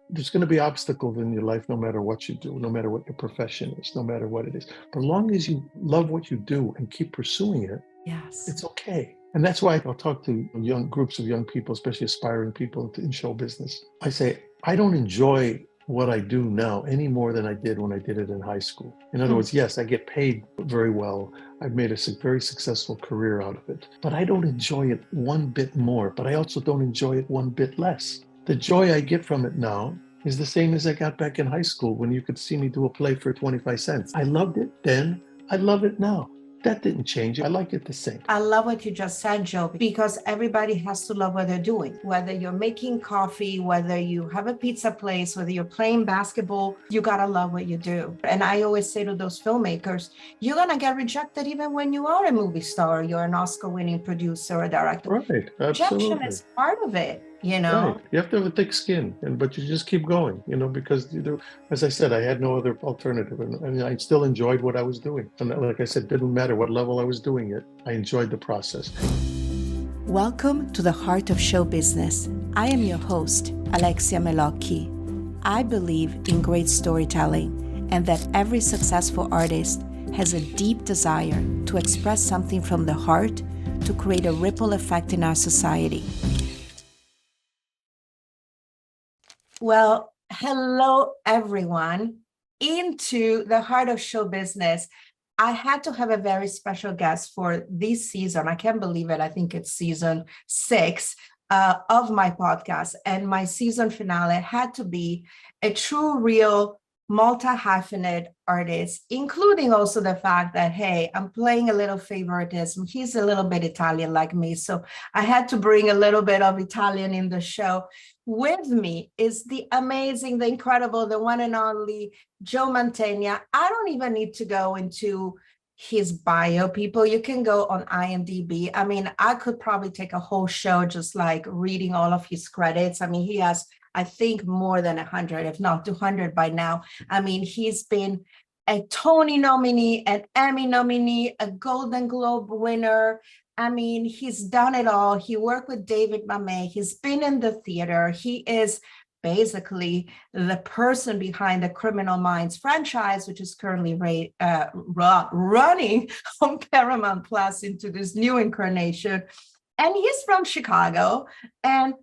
there's going to be obstacles in your life no matter what you do, no matter what your profession is, no matter what it is. But as long as you love what you do and keep pursuing it, Yes. it's okay. And that's why I'll talk to young groups of young people, especially aspiring people in show business. I say, I don't enjoy what I do now any more than I did when I did it in high school. In other words, yes, I get paid very well. I've made a very successful career out of it, but I don't enjoy it one bit more, but I also don't enjoy it one bit less. The joy I get from it now is the same as I got back in high school when you could see me do a play for 25 cents. I loved it then. I love it now. That didn't change. I like it the same. I love what you just said, Joe, because everybody has to love what they're doing. Whether you're making coffee, whether you have a pizza place, whether you're playing basketball, you got to love what you do. And I always say to those filmmakers, you're going to get rejected even when you are a movie star, you're an Oscar-winning producer or director. Right, Rejection absolutely. is part of it, you know? Right. You have to have a thick skin, but you just keep going, because as I said, I had no other alternative, and I still enjoyed what I was doing. And like I said, it didn't matter what level I was doing it. I enjoyed the process. Welcome to the Heart of Show Business. I am your host, Alexia Melocchi. I believe in great storytelling and that every successful artist has a deep desire to express something from the heart to create a ripple effect in our society. Well, hello, everyone. Into the Heart of Show Business. I had to have a very special guest for this season. I can't believe it. I think it's season 6 of my podcast. And my season finale had to be a true, real, multi-hyphenate artist, including also the fact that, hey, I'm playing a little favoritism. He's a little bit Italian like me. So I had to bring a little bit of Italian in the show. With me is the amazing, the incredible, the one and only Joe Mantegna. I don't even need to go into his bio, people. You can go on IMDb. I mean, I could probably take a whole show just like reading all of his credits. I mean, he has, I think, more than 100, if not 200 by now. I mean, he's been a Tony nominee, an Emmy nominee, a Golden Globe winner. I mean, he's done it all. He worked with David Mamet. He's been in the theater. He is basically the person behind the Criminal Minds franchise, which is currently running on Paramount Plus into this new incarnation. And he's from Chicago. And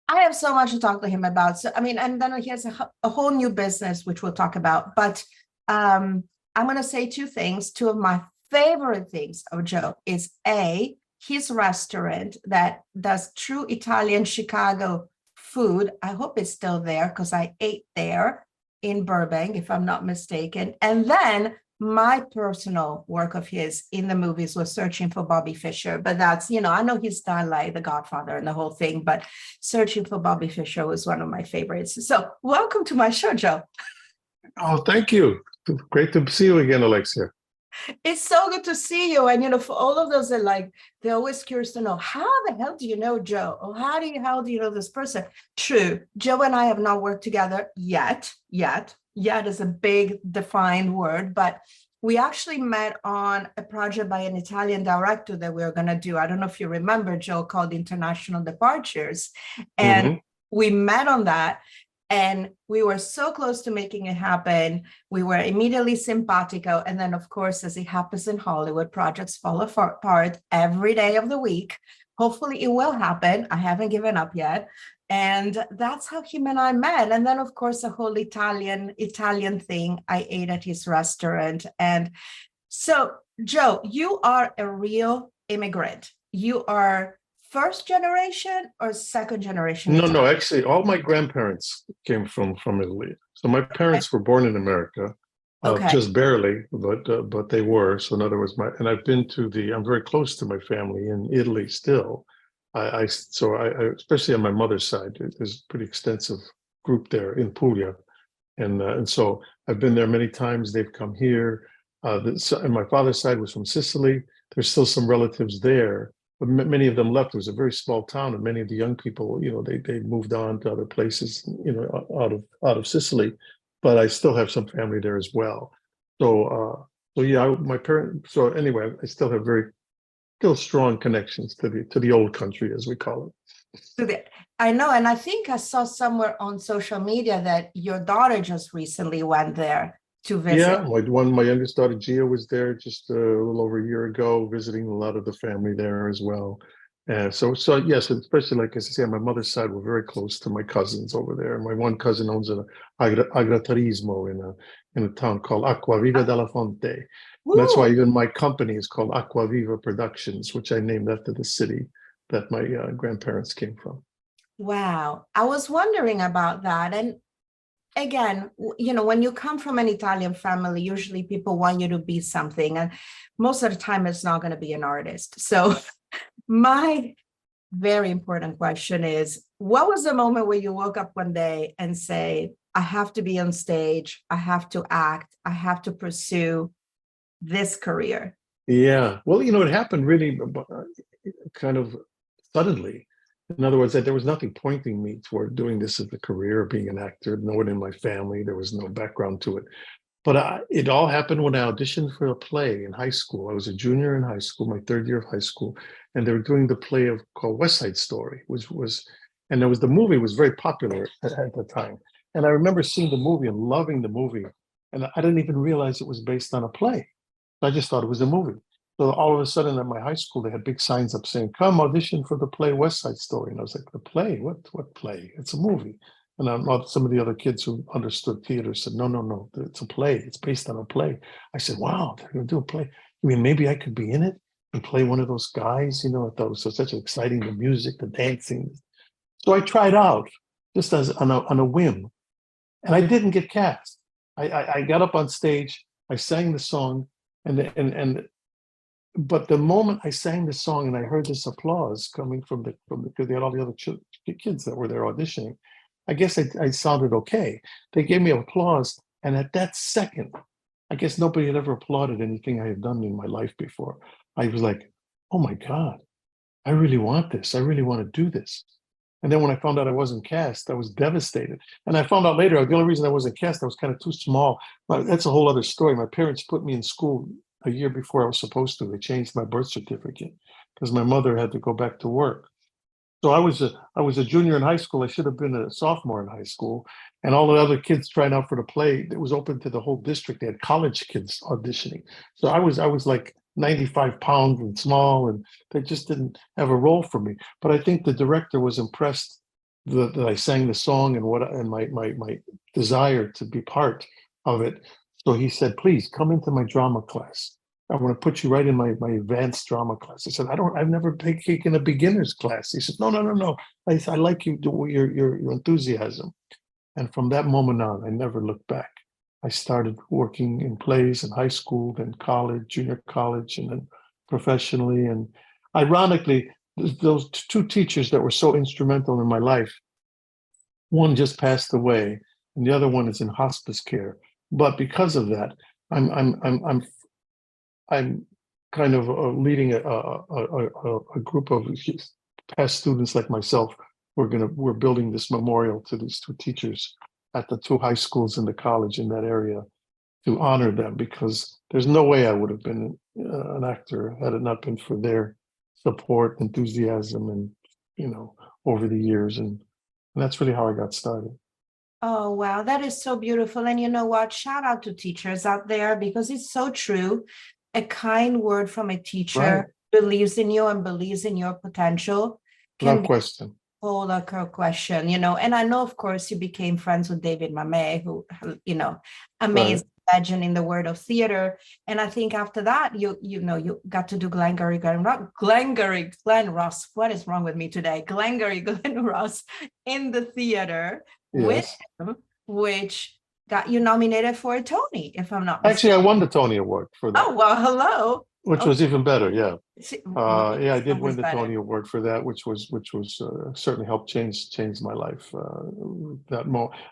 I have so much to talk to him about. So, I mean, and then he has a whole new business, which we'll talk about. But I'm going to say two things. Two of my favorite things of Joe is his restaurant that does true Italian Chicago food. I hope it's still there because I ate there in Burbank, if I'm not mistaken. And then my personal work of his in the movies was Searching for Bobby Fischer. But that's, I know he's done like The Godfather and the whole thing, but Searching for Bobby Fischer was one of my favorites. So welcome to my show, Joe. Oh, thank you. Great to see you again, Alexia. It's so good to see you. And, for all of those that they're always curious to know, how the hell do you know Joe? Or how do you know this person? True. Joe and I have not worked together yet. Yet is a big defined word, but we actually met on a project by an Italian director that we were going to do. I don't know if you remember, Joe, called International Departures. And we met on that. And we were so close to making it happen. We were immediately simpatico. And then, of course, as it happens in Hollywood, projects fall apart every day of the week. Hopefully it will happen. I haven't given up yet. And that's how him and I met. And then, of course, the whole Italian thing. I ate at his restaurant. And so, Joe, you are a real immigrant. You are first generation or second generation? No, actually, all my grandparents came from Italy. So my parents were born in America, just barely, but they were. So in other words, I've been I'm very close to my family in Italy still. I especially on my mother's side, there's a pretty extensive group there in Puglia, and so I've been there many times. They've come here. And my father's side was from Sicily. There's still some relatives there. But many of them left. It was a very small town, and many of the young people, they moved on to other places, out of Sicily. But I still have some family there as well. So yeah, my parents. So anyway, I still have still strong connections to the old country, as we call it. I know, and I think I saw somewhere on social media that your daughter just recently went there to visit. Yeah, my youngest daughter Gia was there just a little over a year ago, visiting a lot of the family there as well. So yes, especially like I say, on my mother's side, we're very close to my cousins over there. My one cousin owns an agriturismo in a town called Acquaviva della Fonte. And that's why Woo! even my company is called Acquaviva Productions, which I named after the city that my grandparents came from. Wow. I was wondering about that. And again, when you come from an Italian family, usually people want you to be something. And most of the time, it's not going to be an artist. So, my very important question is, what was the moment where you woke up one day and say, I have to be on stage, I have to act, I have to pursue this career? Yeah. Well, it happened really kind of suddenly. In other words, that there was nothing pointing me toward doing this as a career, being an actor. No one in my family, there was no background to it. But it all happened when I auditioned for a play in high school. I was a junior in high school, my third year of high school, and they were doing the play called West Side Story, and there was the movie was very popular at the time. And I remember seeing the movie and loving the movie, and I didn't even realize it was based on a play. I just thought it was a movie. So all of a sudden at my high school, they had big signs up saying, "Come audition for the play West Side Story." And I was like, "The play? What play? It's a movie." And some of the other kids who understood theater said, "No, no, no, it's a play. It's based on a play." I said, "Wow, they're going to do a play. I mean, maybe I could be in it and play one of those guys." I thought it was such exciting, the music, the dancing. So I tried out just as on a whim, and I didn't get cast. I got up on stage, I sang the song, and but the moment I sang the song and I heard this applause coming from because they had all the other kids that were there auditioning, I guess I sounded okay. They gave me applause, and at that second, I guess nobody had ever applauded anything I had done in my life before. I was like, "Oh my God, I really want this. I really want to do this." And then when I found out I wasn't cast, I was devastated. And I found out later the only reason I wasn't cast, I was kind of too small. But that's a whole other story. My parents put me in school a year before I was supposed to. They changed my birth certificate because my mother had to go back to work. So I was a junior in high school. I should have been a sophomore in high school. And all the other kids trying out for the play, it was open to the whole district. They had college kids auditioning. So I was like 95 pounds and small, and they just didn't have a role for me. But I think the director was impressed that I sang the song and my desire to be part of it. So he said, "Please come into my drama class. I want to put you right in my advanced drama class." I said, I've never taken a beginner's class." He said, "No, no, no, no. I like your enthusiasm." And from that moment on, I never looked back. I started working in plays in high school, then college, junior college, and then professionally. And ironically, those two teachers that were so instrumental in my life, one just passed away, and the other one is in hospice care. But because of that, I'm kind of leading a group of past students like myself. We're building this memorial to these two teachers at the two high schools in the college in that area to honor them, because there's no way I would have been an actor had it not been for their support, enthusiasm, and over the years, and that's really how I got started. Oh, wow. That is so beautiful. And you know what? Shout out to teachers out there, because it's so true. A kind word from a Right. teacher believes in you and believes in your potential can Without be question. a whole other question, And I know, of course, you became friends with David Mamet, who, Right. amazing legend in the world of theater. And I think after that, you got to do Glenn Ross. What is wrong with me today? Glenn Ross in the theater with Yes. him, which got you nominated for a Tony, if I'm not Actually, mistaken. I won the Tony Award for that, Oh, well, hello. which was even better. Yeah. Yeah, I What did was win the better? Tony Award for that, which was certainly helped change my life.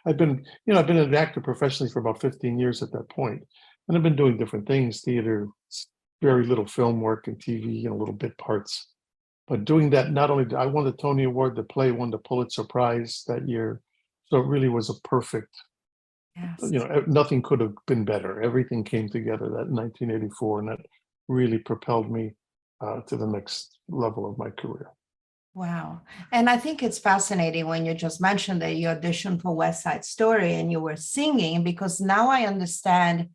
I've been an actor professionally for about 15 years at that point, and I've been doing different things: theater, very little film work, and TV, little bit parts. But doing that, not only did I won the Tony Award, the play won the Pulitzer Prize that year, so it really was a perfect. Yes. Nothing could have been better. Everything came together that in 1984, and that really propelled me to the next level of my career. Wow. And I think it's fascinating when you just mentioned that you auditioned for West Side Story and you were singing, because now I understand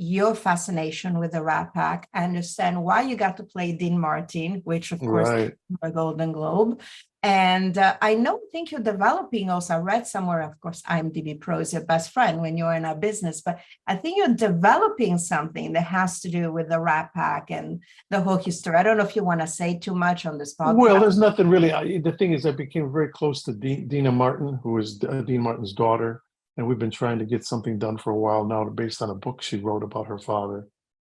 your fascination with the Rat Pack. I understand why you got to play Dean Martin, which of course Right. a Golden Globe. And I think you're developing also. I read somewhere, of course, IMDb Pro is your best friend when you're in a business, but I think you're developing something that has to do with the Rat Pack and the whole history. I don't know if you want to say too much on this Well, podcast. there's nothing really. The thing is, I became very close to Dina Martin, who is Dean Martin's daughter, and we've been trying to get something done for a while now, based on a book she wrote about her father.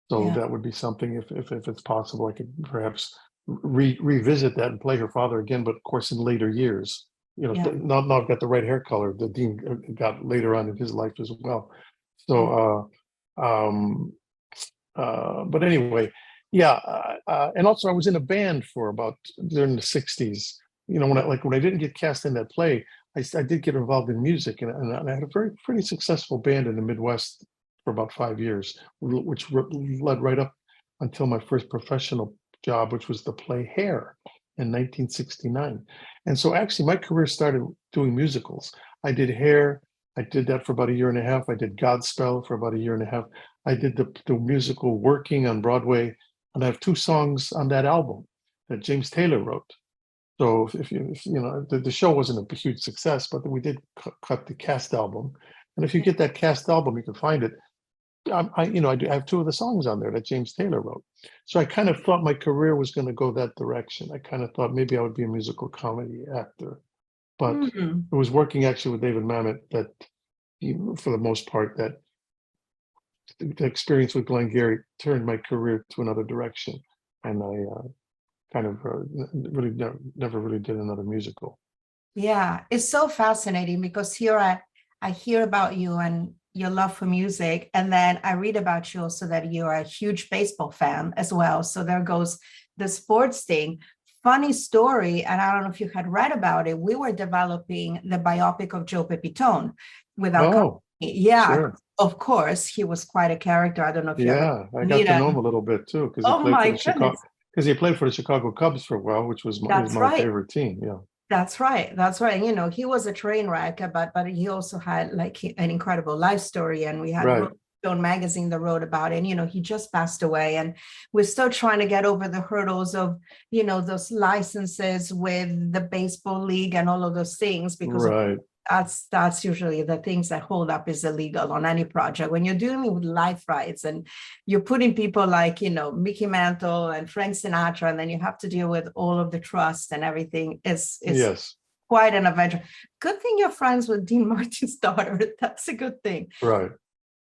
So Yeah. that would be something, if it's possible, I could perhaps revisit that and play her father again, but of course in later years. Yeah. Now I've got the right hair color that Dean got later on in his life as well. Yeah. So, but anyway. Yeah, and also I was in a band for about during the '60s. When I didn't get cast in that play, I did get involved in music, and I had a pretty successful band in the Midwest for about 5 years, which led right up until my first professional job, which was the play Hair in 1969. And so actually my career started doing musicals. I did Hair. I did that for about a year and a half. I did Godspell for about a year and a half. I did the musical Working on Broadway. And I have 2 songs on that album that James Taylor wrote. So the show wasn't a huge success, but we did cut the cast album. And if you get that cast album, you can find it. I have 2 of the songs on there that James Taylor wrote. So I kind of thought my career was going to go that direction. I kind of thought maybe I would be a musical comedy actor, but Mm. it was working actually with David Mamet that, for the most part, that the experience with Glengarry turned my career to another direction, and I kind of really never really did another musical. Yeah, it's so fascinating because here I hear about you and your love for music, and then I read about you also that you're a huge baseball fan as well. So there goes the sports thing. Funny story, and I don't know if you had read about it. We were developing the biopic of Joe Pepitone with our company. Oh, Yeah, sure. of course, he was quite a character. I don't know if you ever Yeah, I got meet to know him him. a little bit too, because he Oh played for my the Chicago goodness, because he played for the Chicago Cubs for a while, which is that's my right. favorite team. Yeah. That's right. That's right. He was a train wreck, but he also had like an incredible life story. And we had Right. Stone magazine that wrote about it. And, he just passed away. And we're still trying to get over the hurdles of, those licenses with the baseball league and all of those things, because Right. that's usually the things that hold up is illegal on any project. When you're dealing with life rights and you're putting people like, Mickey Mantle and Frank Sinatra, and then you have to deal with all of the trust and everything is Yes. quite an adventure. Good thing you're friends with Dean Martin's daughter. That's a good thing. Right.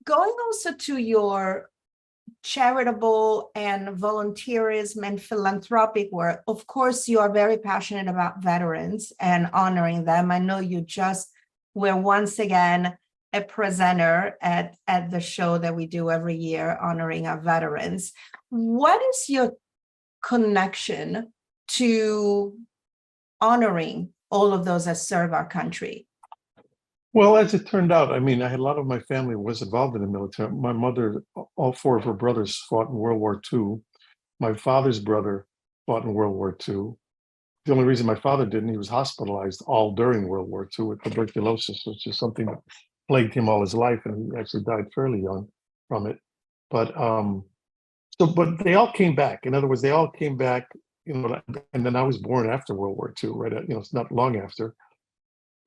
Going also to your charitable and volunteerism and philanthropic work, of course, you are very passionate about veterans and honoring them. I know you just were once again a presenter at the show that we do every year honoring our veterans. What is your connection to honoring all of those that serve our country? Well, as it turned out, I mean, I had a lot of my family was involved in the military. My mother, all 4 of her brothers fought in World War II. My father's brother fought in World War II. The only reason my father didn't, he was hospitalized all during World War II with tuberculosis, which is something that plagued him all his life, and he actually died fairly young from it. But they all came back. In other words, they all came back, and then I was born after World War II, right? It's not long after.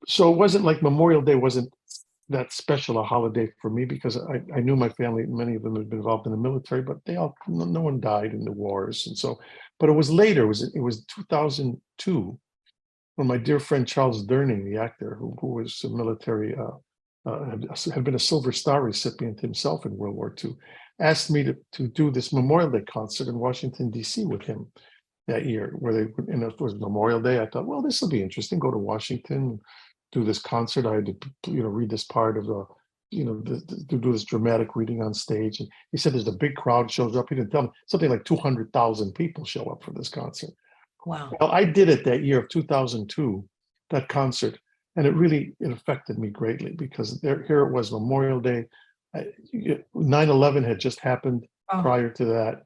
So it wasn't like Memorial Day wasn't that special a holiday for me, because I knew my family, many of them had been involved in the military, but no one died in the wars. And so, but it was later, it was 2002 when my dear friend Charles Durning, the actor who was a military, had been a Silver Star recipient himself in World War II, asked me to do this Memorial Day concert in Washington, D.C. with him that year, and it was Memorial Day. I thought, well, this will be interesting. Go to Washington, do this concert. I had to, read this part of to do this dramatic reading on stage. And he said, there's a big crowd shows up. He didn't tell me, something like 200,000 people show up for this concert. Wow. Well, I did it that year of 2002, that concert, and it affected me greatly, because here it was, Memorial Day. 9/11 had just happened prior to that.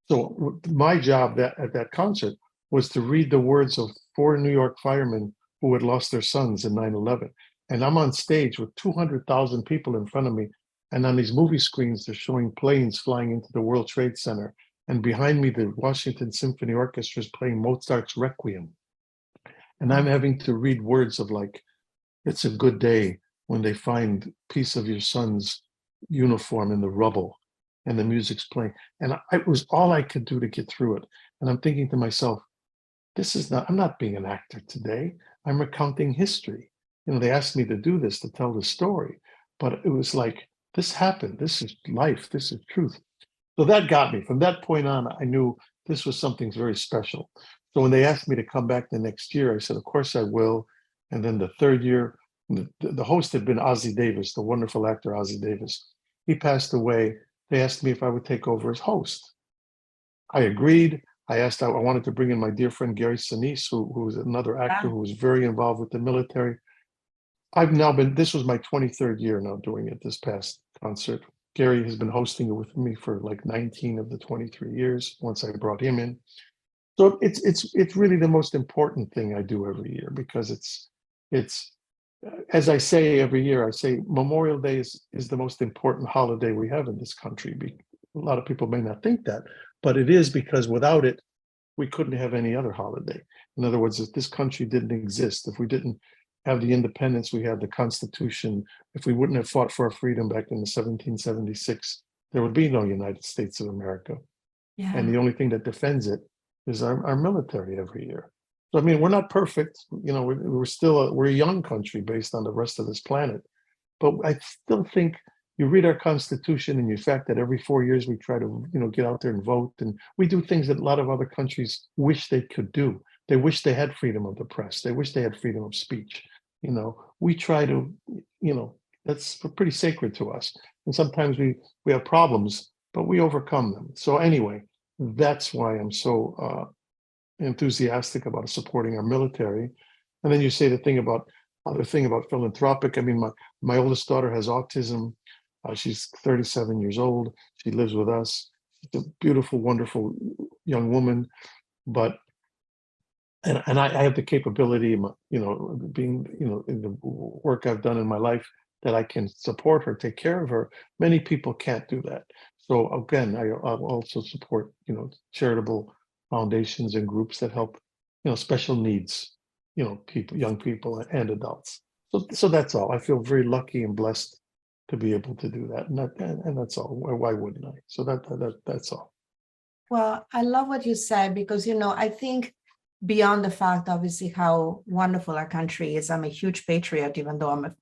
So my job at that concert was to read the words of 4 New York firemen who had lost their sons in 9/11. And I'm on stage with 200,000 people in front of me. And on these movie screens, they're showing planes flying into the World Trade Center. And behind me, the Washington Symphony Orchestra is playing Mozart's Requiem. And I'm having to read words of like, it's a good day when they find piece of your son's uniform in the rubble and the music's playing. And it was all I could do to get through it. And I'm thinking to myself, I'm not being an actor today. I'm recounting history. They asked me to do this, to tell the story, but it was like, this happened. This is life. This is truth. So that got me. From that point on, I knew this was something very special. So when they asked me to come back the next year, I said, of course I will. And then the third year, the host had been Ossie Davis, the wonderful actor Ossie Davis. He passed away. They asked me if I would take over as host. I agreed. I wanted to bring in my dear friend Gary Sinise, who was another actor who was very involved with the military. This was my 23rd year now doing it, this past concert. Gary has been hosting it with me for like 19 of the 23 years once I brought him in. So it's really the most important thing I do every year, because it's as I say every year, I say Memorial Day is the most important holiday we have in this country. A lot of people may not think that, but it is, because without it, we couldn't have any other holiday. In other words, if this country didn't exist, if we didn't have the independence, we had the Constitution, if we wouldn't have fought for our freedom back in 1776, there would be no United States of America. Yeah. And the only thing that defends it is our military every year. So, I mean, we're not perfect. We're a young country based on the rest of this planet. But I still think you read our Constitution and the fact that every 4 years we try to, get out there and vote. And we do things that a lot of other countries wish they could do. They wish they had freedom of the press. They wish they had freedom of speech. We try to, that's pretty sacred to us. And sometimes we have problems, but we overcome them. So anyway, that's why I'm so enthusiastic about supporting our military. And then you say the other thing about philanthropic. I mean, my oldest daughter has autism. She's 37 years old. She lives with us. She's a beautiful, wonderful young woman. But and I have the capability, being, in the work I've done in my life, that I can support her, take care of her. Many people can't do that. So again, I'll also support, charitable foundations and groups that help, special needs, people, young people and adults. So that's all. I feel very lucky and blessed to be able to do that, and that's all. Why wouldn't I? So that's all. Well, I love what you said, because I think beyond the fact, obviously, how wonderful our country is, I'm a huge patriot, even though I'm a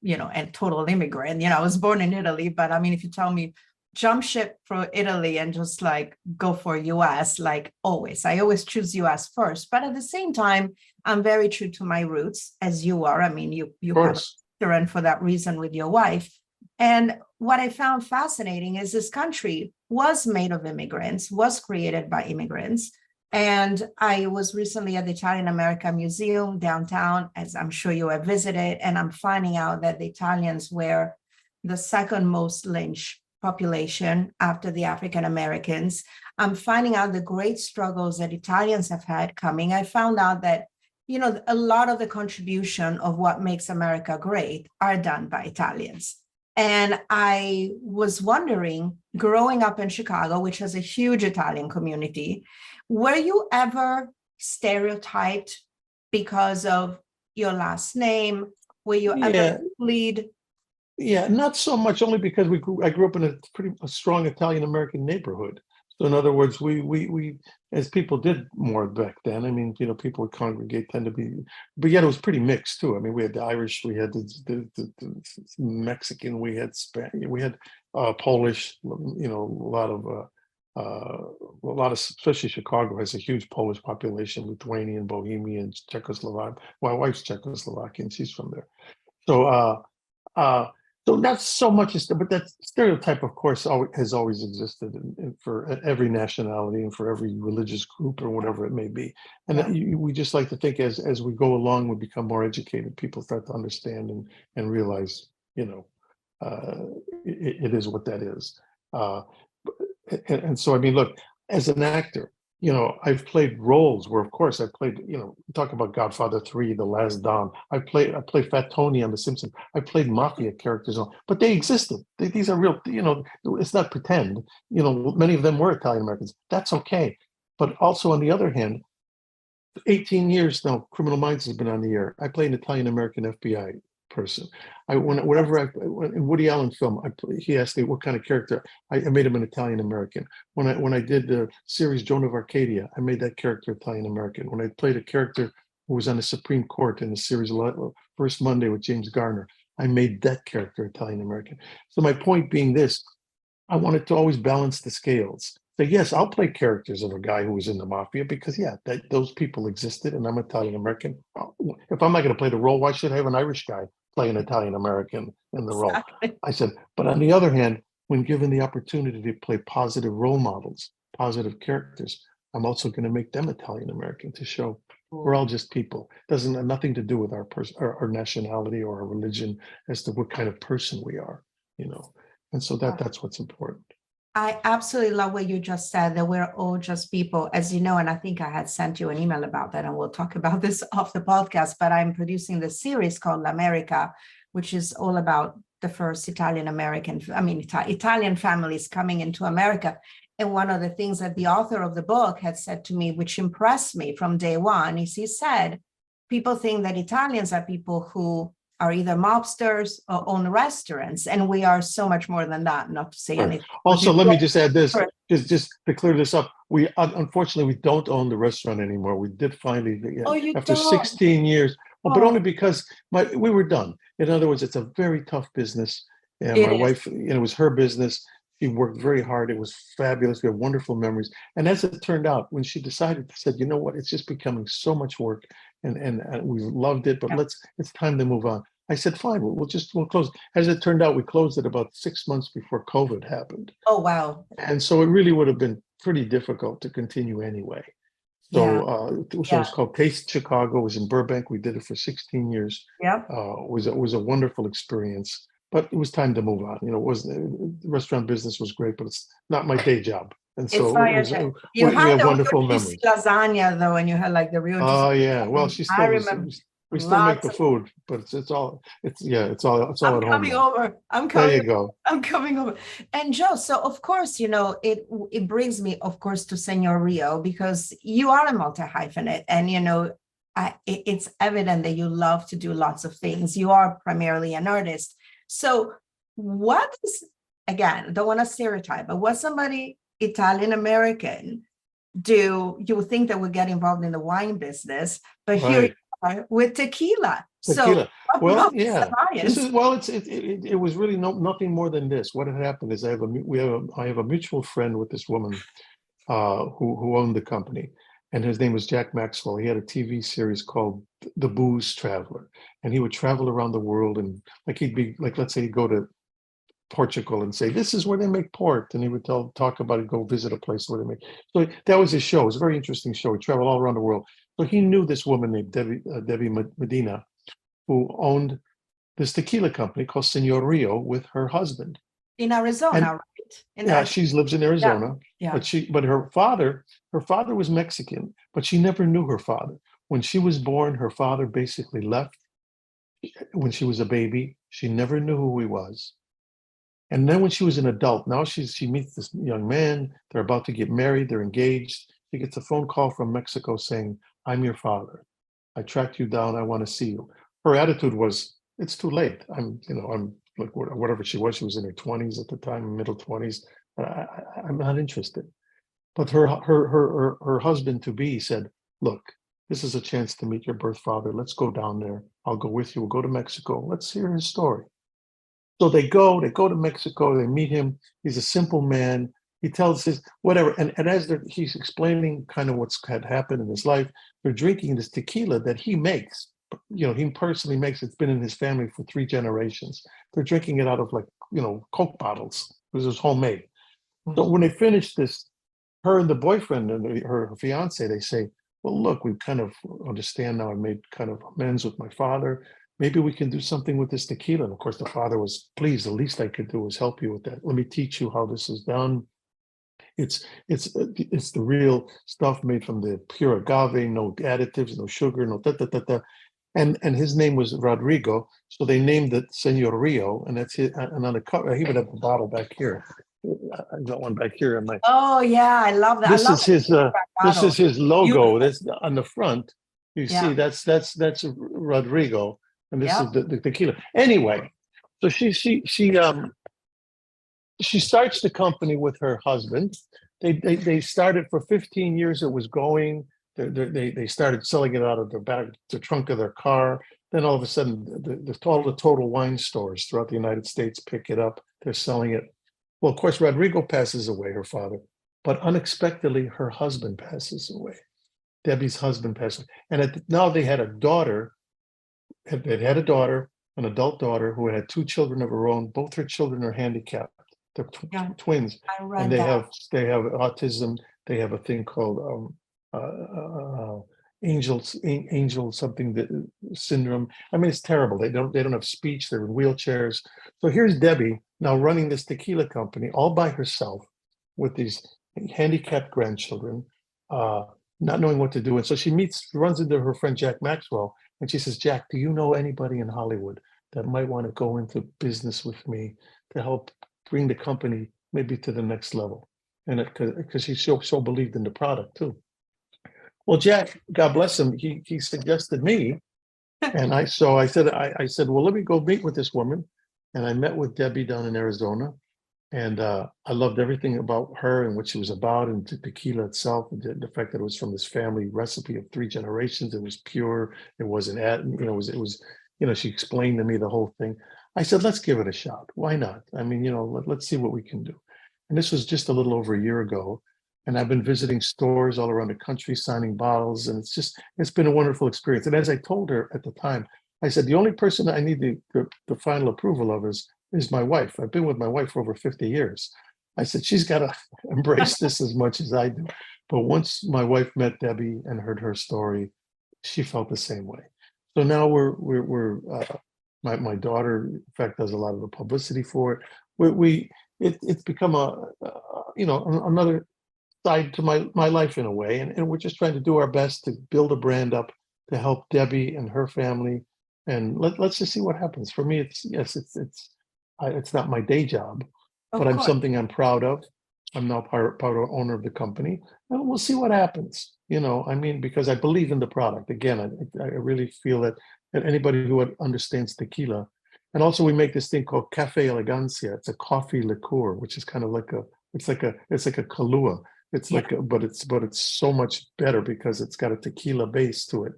total immigrant. I was born in Italy, but I mean, if you tell me jump ship for Italy and just like go for US, like always, I always choose US first. But at the same time, I'm very true to my roots, as you are. I mean, you have children for that reason with your wife. And what I found fascinating is this country was made of immigrants, was created by immigrants. And I was recently at the Italian American Museum downtown, as I'm sure you have visited, and I'm finding out that the Italians were the second most lynched population after the African Americans. I'm finding out the great struggles that Italians have had coming. I found out that, a lot of the contribution of what makes America great are done by Italians. And I was wondering, growing up in Chicago, which has a huge Italian community, were you ever stereotyped because of your last name? Were you ever bullied? Yeah, not so much, only because I grew up in a strong Italian American neighborhood. So in other words, we as people did more back then. I mean, people would congregate, tend to be, but yet it was pretty mixed too. I mean, we had the Irish, we had the Mexican, we had Spanish, we had Polish. A lot of, especially Chicago has a huge Polish population, Lithuanian, Bohemian, Czechoslovak. My wife's Czechoslovakian; she's from there. So not so much, but that stereotype, of course, has always existed for every nationality and for every religious group or whatever it may be. And we just like to think as we go along, we become more educated. People start to understand and realize, it is what that is. And so, I mean, look, as an actor, I've played roles where, of course, I played, talk about Godfather 3, The Last Don. I play Fat Tony on The Simpsons. I played mafia characters but they existed. These are real, it's not pretend. Many of them were Italian Americans. That's okay. But also on the other hand, 18 years now, Criminal Minds has been on the air. I play an Italian American FBI person. In Woody Allen film, he asked me what kind of character. I made him an Italian American. When I did the series Joan of Arcadia, I made that character Italian American. When I played a character who was on the Supreme Court in the series First Monday with James Garner, I made that character Italian American. So my point being this, I wanted to always balance the scales. So yes, I'll play characters of a guy who was in the mafia because those people existed, and I'm Italian American. If I'm not going to play the role, why should I have an Irish guy play an Italian American in the role? Exactly. I said, but on the other hand, when given the opportunity to play positive role models, positive characters, I'm also going to make them Italian American to show we're all just people. Doesn't have nothing to do with our nationality or our religion as to what kind of person we are, And so that's what's important. I absolutely love what you just said, that we're all just people, as you know, and I think I had sent you an email about that, and we'll talk about this off the podcast, but I'm producing this series called L'America, which is all about the first Italian families coming into America. And one of the things that the author of the book had said to me, which impressed me from day one, is he said, people think that Italians are people who are either mobsters or own restaurants, and we are so much more than that. Not to say anything. Also, let me just add this, just to clear this up. We unfortunately we don't own the restaurant anymore. We did finally after 16 years, but only because we were done. In other words, it's a very tough business, and my wife, it was her business. She worked very hard. It was fabulous. We have wonderful memories. And as it turned out, when she decided, she said, you know what, it's just becoming so much work, and we loved it, but it's time to move on. I said, fine, we'll close. As it turned out, we closed it about 6 months before COVID happened. Oh, wow. And so it really would have been pretty difficult to continue anyway. So, so it was called Taste Chicago. It was in Burbank. We did it for 16 years. Yeah. It was a wonderful experience, but it was time to move on. The restaurant business was great, but it's not my day job. And so we have wonderful memories. Lasagna though, and you had like the real. Oh yeah, well, I remember. We still make the food, but it's all at home. I'm coming over. There you go. I'm coming over. And Joe, so of course, it brings me, of course, to Senor Rio, because you are a multi-hyphenate, and it's evident that you love to do lots of things. You are primarily an artist. So what is, again, I don't want to stereotype, but what somebody Italian American do? You would think that would get involved in the wine business, but here with tequila. So well, yeah. It was really nothing more than this. What had happened is I have a mutual friend with this woman who owned the company, and his name was Jack Maxwell. He had a TV series called The Booze Traveler, and he would travel around the world, and he'd be let's say he'd go to Portugal and say, this is where they make port, and he would talk about it, go visit a place where they make. So that was his show. It was a very interesting show. He traveled all around the world. So he knew this woman named Debbie Medina, who owned this tequila company called Senor Rio with her husband. In Arizona, right? She lives in Arizona. Yeah. But her father was Mexican, but she never knew her father. When she was born, her father basically left when she was a baby. She never knew who he was. And then when she was an adult, now she meets this young man. They're about to get married. They're engaged. She gets a phone call from Mexico saying, I'm your father. I tracked you down. I want to see you. Her attitude was, it's too late. I'm like whatever she was in her 20s at the time, middle 20s. I'm not interested. But her husband to be said, look, this is a chance to meet your birth father. Let's go down there. I'll go with you. We'll go to Mexico. Let's hear his story. So they go to Mexico, they meet him. He's a simple man. He tells his whatever. And as he's explaining kind of what's had happened in his life, they're drinking this tequila that he makes. He personally makes. It's been in his family for 3 generations. They're drinking it out of Coke bottles. It was homemade. Mm-hmm. So when they finish this, her and the boyfriend and her fiance, they say, well, look, we kind of understand now. I made kind of amends with my father. Maybe we can do something with this tequila. And of course, the father was pleased. The least I could do was help you with that. Let me teach you how this is done. It's the real stuff made from the pure agave, no additives, no sugar, no da da da da. And his name was Rodrigo, so they named it Senor Rio, and that's it. And on the cover, he would have the bottle back here. I got one back here in my. Oh yeah, I love that. I This love is his. This is his logo. Beautiful. That's on the front. You see, Yeah. that's Rodrigo, and this Yeah. is the tequila. Anyway, so she starts the company with her husband. They started for 15 years. It was going. They started selling it out of the trunk of their car. Then all of a sudden, all the Total Wine stores throughout the United States pick it up. They're selling it. Well, of course, Rodrigo passes away, her father, but unexpectedly, her husband passes away. Debbie's husband passed away, and now they had a daughter. They had a daughter, an adult daughter, who had two children of her own. Both her children are handicapped. They're twins, I read and that. they have autism. They have a thing called angel something syndrome. I mean, it's terrible. They don't have speech. They're in wheelchairs. So here's Debbie now running this tequila company all by herself with these handicapped grandchildren, not knowing what to do. And so she runs into her friend Jack Maxwell, and she says, "Jack, do you know anybody in Hollywood that might want to go into business with me to help bring the company maybe to the next level?" And because she so believed in the product too. Well, Jack, God bless him, he suggested me, and I said, well, let me go meet with this woman, and I met with Debbie down in Arizona, and I loved everything about her and what she was about, and the tequila itself, the fact that it was from this family recipe of 3 generations. It was pure. It wasn't it was she explained to me the whole thing. I said, let's give it a shot. Why not? I mean, let's see what we can do. And this was just a little over a year ago. And I've been visiting stores all around the country, signing bottles. And it's been a wonderful experience. And as I told her at the time, I said, the only person I need the final approval of is my wife. I've been with my wife for over 50 years. I said, she's got to embrace this as much as I do. But once my wife met Debbie and heard her story, she felt the same way. So now my daughter, in fact, does a lot of the publicity for it. It's become another side to my life in a way, and we're just trying to do our best to build a brand up to help Debbie and her family, and let's just see what happens. For me, it's not my day job, but I'm something I'm proud of. I'm now part owner of the company, and we'll see what happens. I mean, because I believe in the product. Again, I really feel that anybody who understands tequila, and also we make this thing called Cafe Elegancia. It's a coffee liqueur, which is kind of like it's like a Kahlua. It's but it's so much better because it's got a tequila base to it.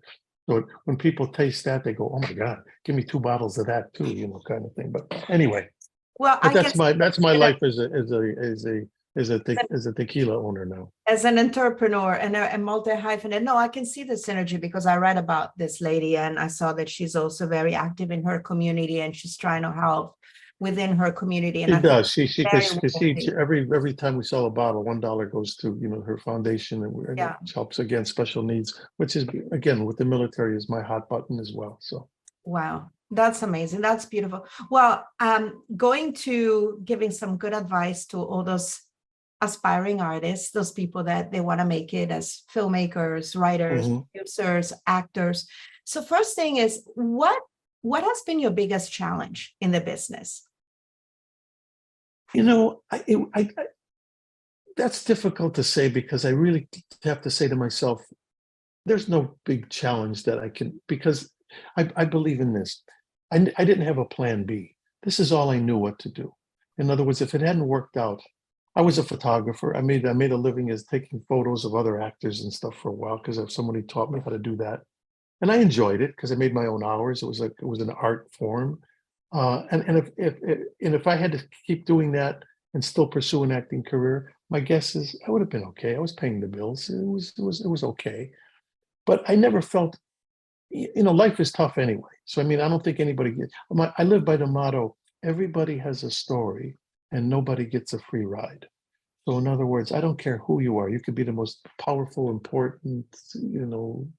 So when people taste that, they go, "Oh my God, give me 2 bottles of that too," kind of thing. But anyway, well, that's my life as a tequila owner now. As an entrepreneur and a multi-hyphenate, no, I can see the synergy because I read about this lady and I saw that she's also very active in her community and she's trying to help within her community. And she does. She every time we sell a bottle, $1 goes to her foundation, and it helps again special needs, which is again with the military is my hot button as well. So wow, that's amazing. That's beautiful. Well, going to giving some good advice to all those aspiring artists, those people that they want to make it as filmmakers, writers, producers, actors. So first thing is, what has been your biggest challenge in the business? That's difficult to say because I really have to say to myself, there's no big challenge that I can, because I believe in this. I didn't have a plan B. This is all I knew what to do. In other words, if it hadn't worked out, I was a photographer. I made a living as taking photos of other actors and stuff for a while because somebody taught me how to do that, and I enjoyed it because I made my own hours. It was an art form, and if I had to keep doing that and still pursue an acting career, my guess is I would have been okay. I was paying the bills. It was okay, but I never felt. Life is tough anyway. So I mean, I don't think anybody I live by the motto: everybody has a story and nobody gets a free ride. So in other words, I don't care who you are. You could be the most powerful, important,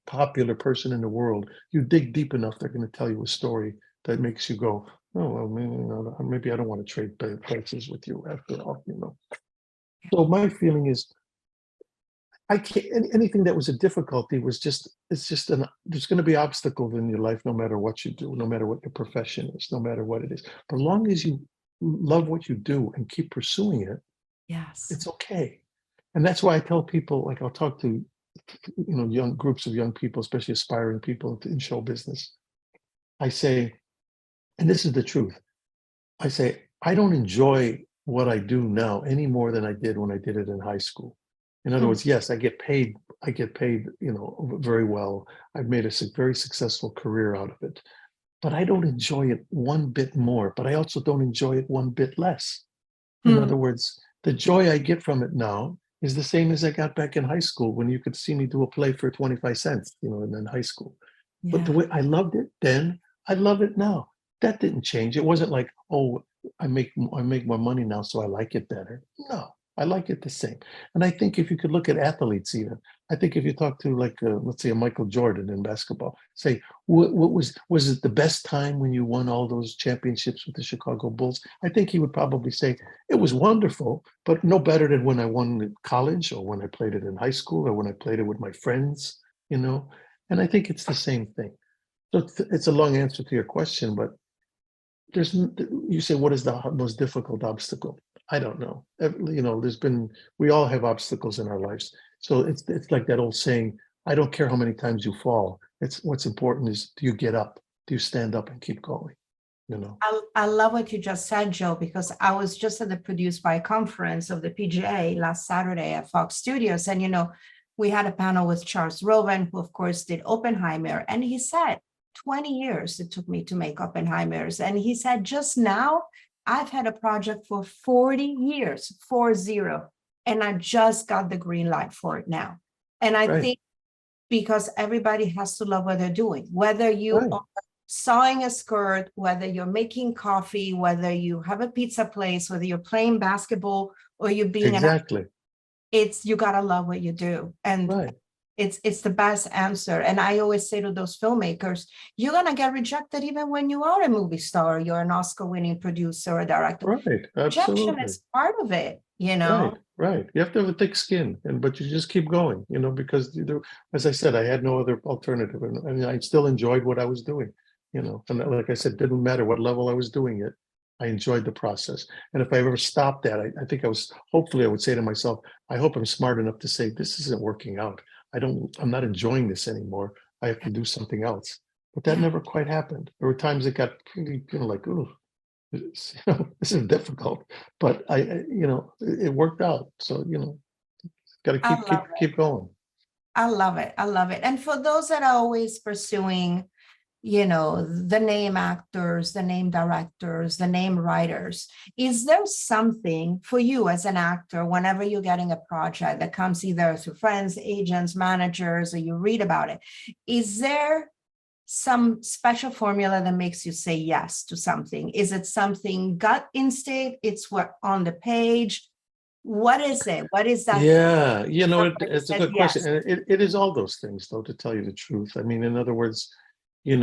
popular person in the world. You dig deep enough, they're going to tell you a story that makes you go, oh, well, maybe I don't want to trade places with you after all, So my feeling is, I can't, anything that was a difficulty was just, there's going to be obstacles in your life, no matter what you do, no matter what your profession is, no matter what it is. But as long as you love what you do and keep pursuing it, Yes. it's okay. And that's why I tell people, like I'll talk to, young groups of young people, especially aspiring people in show business. I say, and this is the truth, I say, I don't enjoy what I do now any more than I did when I did it in high school. In other Mm. words, yes, I get paid, very well. I've made a very successful career out of it, but I don't enjoy it one bit more, but I also don't enjoy it one bit less. In Mm. other words, the joy I get from it now is the same as I got back in high school when you could see me do a play for 25 cents, in high school. But the Yeah. way I loved it then, I love it now. That didn't change. It wasn't like, oh, I make more money now, so I like it better. No, I like it the same. And I think if you could look at athletes even, I think if you talk to like, let's say a Michael Jordan in basketball, say, what was it the best time when you won all those championships with the Chicago Bulls? I think he would probably say it was wonderful, but no better than when I won in college or when I played it in high school or when I played it with my friends, you know? And I think it's the same thing. So it's a long answer to your question, but you say, what is the most difficult obstacle? I don't know. We all have obstacles in our lives. So it's like that old saying, I don't care how many times you fall. It's what's important is, do you get up? Do you stand up and keep going? I love what you just said, Joe, because I was just at the Produce by conference of the PGA last Saturday at Fox Studios. And, we had a panel with Charles Roven, who, of course, did Oppenheimer. And he said, 20 years it took me to make Oppenheimers. And he said, just now, I've had a project for 40 years, 40, and I just got the green light for it now. And I Right. think because everybody has to love what they're doing, whether you Right. are sewing a skirt, whether you're making coffee, whether you have a pizza place, whether you're playing basketball or you're being Exactly. you gotta love what you do. And Right. it's the best answer. And I always say to those filmmakers, you're gonna get rejected even when you are a movie star, you're an Oscar-winning producer or director. Right. Rejection Absolutely. is part of it, Right, right. You have to have a thick skin, but you just keep going, because as I said, I had no other alternative, and I still enjoyed what I was doing, And like I said, didn't matter what level I was doing it, I enjoyed the process. And if I ever stopped that, I think hopefully I would say to myself, I hope I'm smart enough to say, this isn't working out. I'm not enjoying this anymore. I have to do something else. But that Yeah. never quite happened. There were times it got pretty, like, ooh, this is difficult, but it worked out. So, got to I keep love keep going. I love it. I love it. And for those that are always pursuing, the name actors, the name directors, the name writers, is there something for you as an actor, whenever you're getting a project that comes either through friends, agents, managers, or you read about it, is there some special formula that makes you say yes to something? Is it something gut instinct? It's what on the page? What is it? What is that? Yeah, it's a Says good question, yes. and it is all those things, though. To tell you the truth, I mean, in other words, you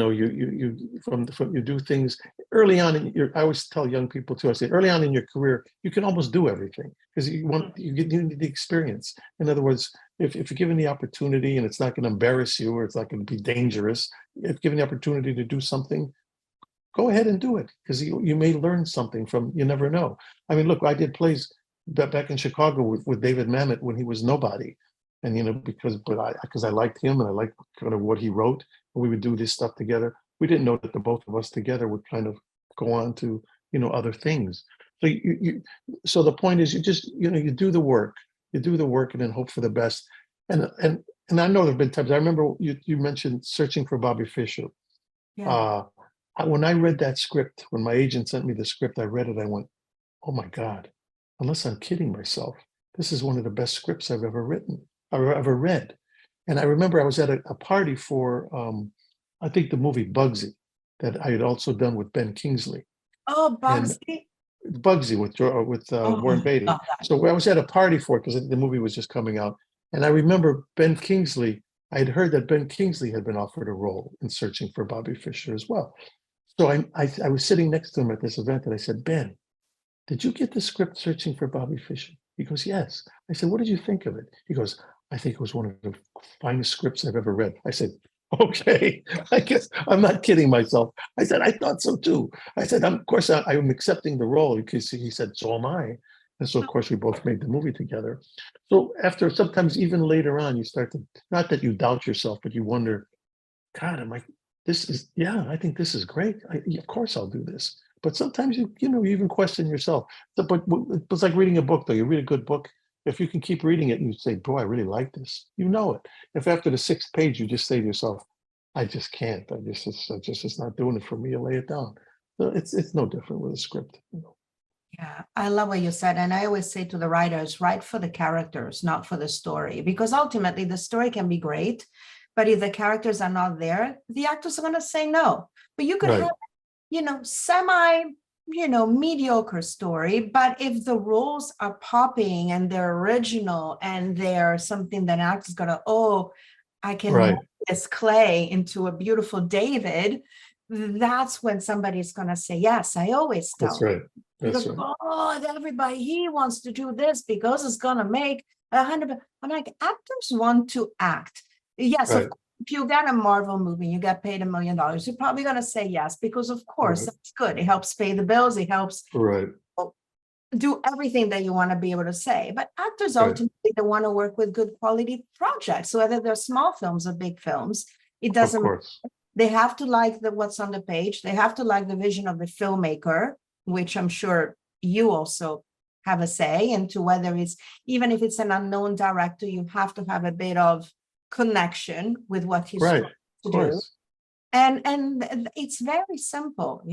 do things early on in your. I always tell young people too. I say early on in your career, you can almost do everything because you need the experience. In other words, if you're given the opportunity and it's not going to embarrass you or it's not going to be dangerous, if given the opportunity to do something, go ahead and do it because you may learn something from. You never know. I mean, look, I did plays back in Chicago with David Mamet when he was nobody, and because I liked him and I liked kind of what he wrote, and we would do this stuff together. We didn't know that the both of us together would kind of go on to other things. So so the point is, you just you do the work, and then hope for the best. And I know there've been times. I remember you mentioned Searching for Bobby Fischer. Yeah. Uh, when I read that script, when my agent sent me the script, I read it. I went, oh my God, unless I'm kidding myself, this is one of the best scripts I've ever written or ever read. And I remember I was at a party for, I think the movie Bugsy that I had also done with Ben Kingsley. Oh, And Bugsy. Bugsy with Oh, Warren I Beatty. love that. So I was at a party for it because the movie was just coming out. And I remember Ben Kingsley, I had heard that Ben Kingsley had been offered a role in Searching for Bobby Fischer as well. So I was sitting next to him at this event and I said, Ben, did you get the script Searching for Bobby Fischer? He goes, yes. I said, what did you think of it? He goes, I think it was one of the finest scripts I've ever read. I said, okay, I guess I'm not kidding myself. I said, I thought so too. I said, of course, I'm accepting the role because he said, so am I. And so, of course, we both made the movie together. So after sometimes even later on, you start to, not that you doubt yourself, but you wonder, God, am I, this is, yeah, I think this is great. Of course I'll do this. But sometimes you even question yourself. But it's like reading a book, though. You read a good book. If you can keep reading it and you say, boy, I really like this, you know it. If after the sixth page you just say to yourself, I just can't. It's not doing it for me. You lay it down. So it's no different with a script. Yeah, I love what you said. And I always say to the writers, write for the characters, not for the story, because ultimately the story can be great, but if the characters are not there, the actors are going to say no. But you could Right. have, semi, mediocre story, but if the roles are popping and they're original and they're something that an actor's going to, oh, I can Right. mold this clay into a beautiful David, that's when somebody's going to say yes. I always That's tell. right. That's Because, right. oh, everybody, he wants to do this because it's going to make 100. I'm like, actors want to act. Yes, of Right. course, if you get a Marvel movie, you get paid $1 million, you're probably going to say yes, because of course, Right. that's good. It helps pay the bills. It helps Right. do everything that you want to be able to say. But actors Right. ultimately, they want to work with good quality projects, whether they're small films or big films. It Of doesn't matter. course. They have to like what's on the page. They have to like the vision of the filmmaker, which I'm sure you also have a say into, whether it's, even if it's an unknown director, you have to have a bit of connection with what he's Right. trying Of to do. course. And it's very simple,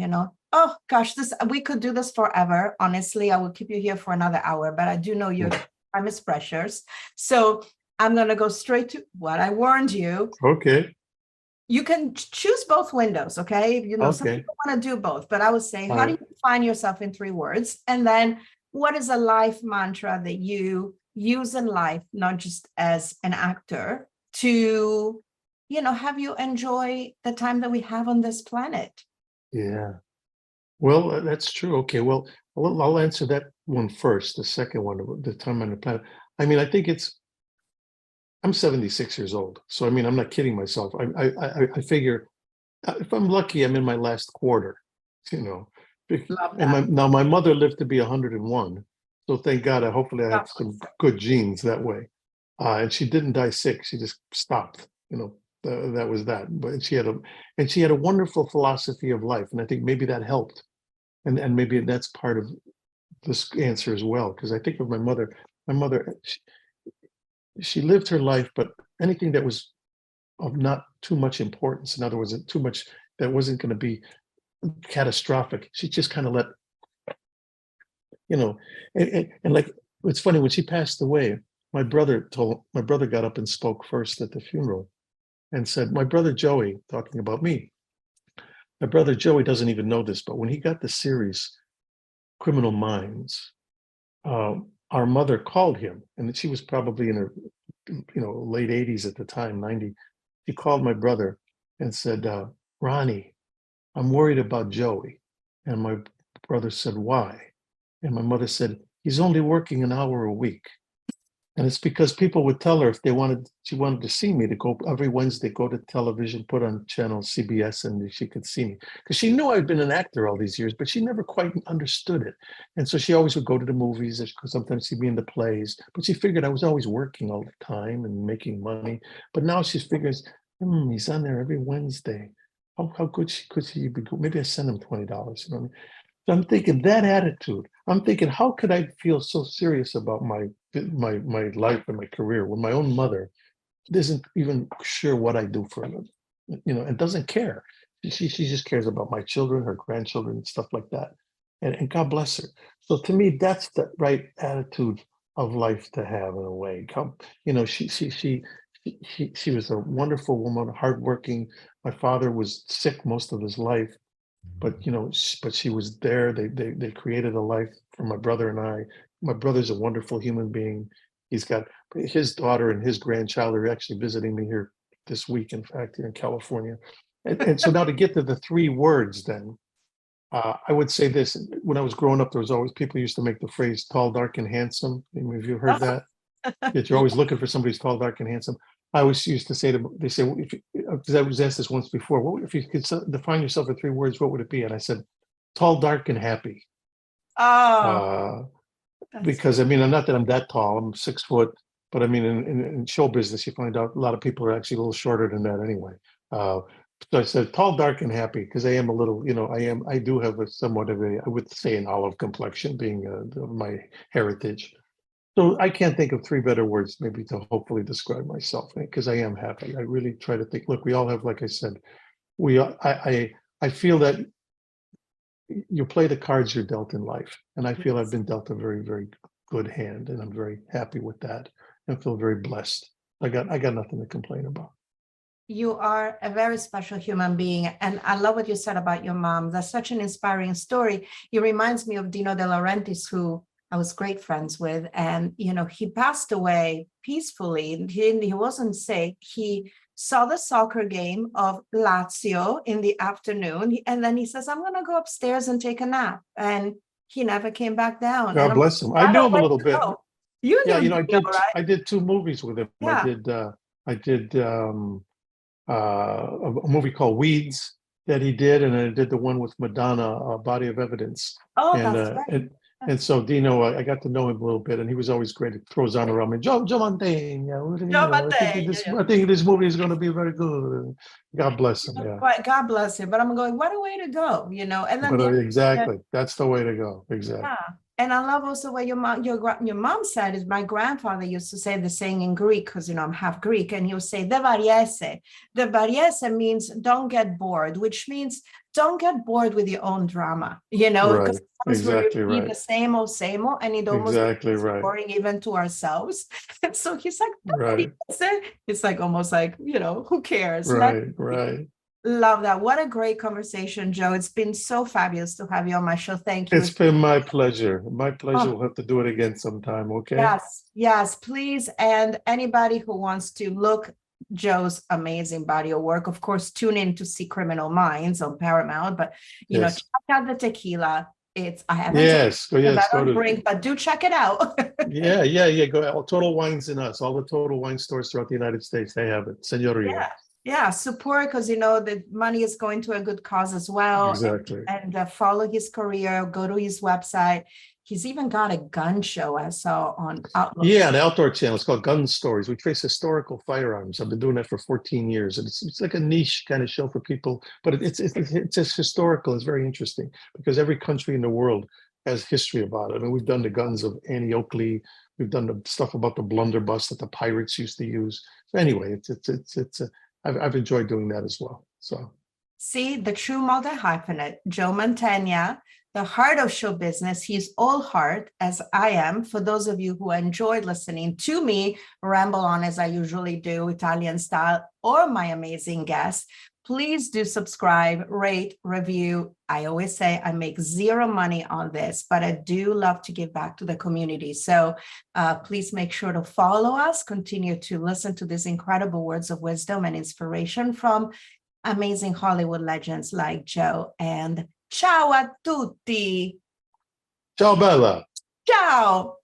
Oh gosh, we could do this forever. Honestly, I will keep you here for another hour, but I do know your time is precious. So I'm going to go straight to what I warned you. Okay. You can choose both windows, okay? Some Okay. people want to do both, but I would say, All how do right. you define yourself in 3 words? And then what is a life mantra that you use in life, not just as an actor, to, have you enjoy the time that we have on this planet? Yeah. Well, that's true. Okay. Well, I'll answer that one first. The second one, the time on the planet. I mean, I think I'm 76 years old. So, I mean, I'm not kidding myself. I figure if I'm lucky, I'm in my last quarter, you know. Love And that. now my mother lived to be 101. So thank God, hopefully I God have some good genes that way. And she didn't die sick. She just stopped, that was that. But she had a wonderful philosophy of life. And I think maybe that helped. And maybe that's part of this answer as well. Because I think of my mother, she lived her life, but anything that was of not too much importance, in other words, too much that wasn't going to be catastrophic. She just kind of let, you know, and like, it's funny, when she passed away, my brother got up and spoke first at the funeral and said, my brother Joey, talking about me, my brother Joey doesn't even know this, but when he got the series Criminal Minds, our mother called him, and she was probably in her, late 80s at the time, 90. She called my brother and said, Ronnie, I'm worried about Joey. And my brother said, why? And my mother said, he's only working an hour a week. And it's because people would tell her if she wanted to see me, to go every Wednesday, go to television, put on channel CBS, and she could see me. Because she knew I'd been an actor all these years, but she never quite understood it. And so she always would go to the movies, she could sometimes see me in the plays, but she figured I was always working all the time and making money. But now she figures, he's on there every Wednesday. How good could she be? Maybe I send him $20. You know what I mean? So I'm thinking that attitude. I'm thinking, how could I feel so serious about my life and my career when my own mother isn't even sure what I do for a living, and doesn't care. She just cares about my children, her grandchildren, and stuff like that. And God bless her. So to me, that's the right attitude of life to have in a way. She was a wonderful woman, hardworking. My father was sick most of his life, but but she was there. They created a life for my brother and I. My brother's a wonderful human being. He's got his daughter and his grandchild are actually visiting me here this week, in fact, here in California. And so now to get to the 3 words then, I would say this, when I was growing up, there was always people used to make the phrase tall, dark, and handsome. Have you heard that? That you're always looking for somebody who's tall, dark, and handsome. I always used to say to them, they say, well, because I was asked this once before, what if you could define yourself in 3 words, what would it be? And I said, tall, dark, and happy. Oh, Uh, that's because I mean, I'm not that I'm that tall, I'm 6 foot, but I mean, in show business, you find out a lot of people are actually a little shorter than that anyway. So I said tall, dark, and happy because I am a little, I do have a somewhat of a, I would say, an olive complexion, being my heritage. So I can't think of 3 better words maybe to hopefully describe myself, because I am happy. I really try to think. Look, we all have, like I said, I feel that you play the cards you're dealt in life, and I feel I've been dealt a very, very good hand, and I'm very happy with that. I feel very blessed. I got nothing to complain about. You are a very special human being. And I love what you said about your mom. That's such an inspiring story. It reminds me of Dino De Laurentiis, who I was great friends with. And, he passed away peacefully. He wasn't sick. He saw the soccer game of Lazio in the afternoon. And then he says, I'm going to go upstairs and take a nap. And he never came back down. God bless him. I knew him a little bit. You Yeah, knew Dino, right? I did 2 movies with him. Yeah. I did a movie called Weeds that he did, and I did the one with Madonna, Body of Evidence. Oh, and that's right. and so Dino, I got to know him a little bit, and he was always great. He throws on around me, Joe Mantegna. Joe I think this movie is going to be very good. God bless him. Yeah. But God bless him. But I'm going, what a way to go, And then But exactly, that's the way to go. Exactly. yeah. And I love also what your mom said is my grandfather used to say the saying in Greek, because I'm half Greek, and he would say "de variese." De variese means don't get bored, which means don't get bored with your own drama, because Exactly we right. the same old, and it almost exactly right. boring even to ourselves. And so he's like, right. It's like almost like, who cares? Right. Love that. What a great conversation, Joe. It's been so fabulous to have you on my show. Thank you. It's been my pleasure. My pleasure. We'll have to do it again sometime. Okay. Yes, please. And anybody who wants to look Joe's amazing body of work, of course, tune in to see Criminal Minds on Paramount. But check out the tequila. I haven't go to drink, but do check it out. yeah. Go Total Wines and Us. All the Total Wine stores throughout the United States, they have it. Señoria. Yeah, support, because the money is going to a good cause as well. Exactly. And follow his career, go to his website. He's even got a gun show I saw on Outlook. Yeah, the outdoor channel. It's called Gun Stories. We trace historical firearms. I've been doing that for 14 years. And it's like a niche kind of show for people, but it's just historical. It's very interesting because every country in the world has history about it. I mean, we've done the guns of Annie Oakley. We've done the stuff about the blunderbuss that the pirates used to use. So anyway, I've enjoyed doing that as well. So, see, the true multi-hyphenate, Joe Mantegna, the heart of show business. He's all heart, as I am. For those of you who enjoyed listening to me ramble on as I usually do, Italian style, or my amazing guests, please do subscribe, rate, review. I always say I make zero money on this, but I do love to give back to the community. So please make sure to follow us, continue to listen to these incredible words of wisdom and inspiration from amazing Hollywood legends like Joe. And ciao a tutti. ciao, Bella. Ciao.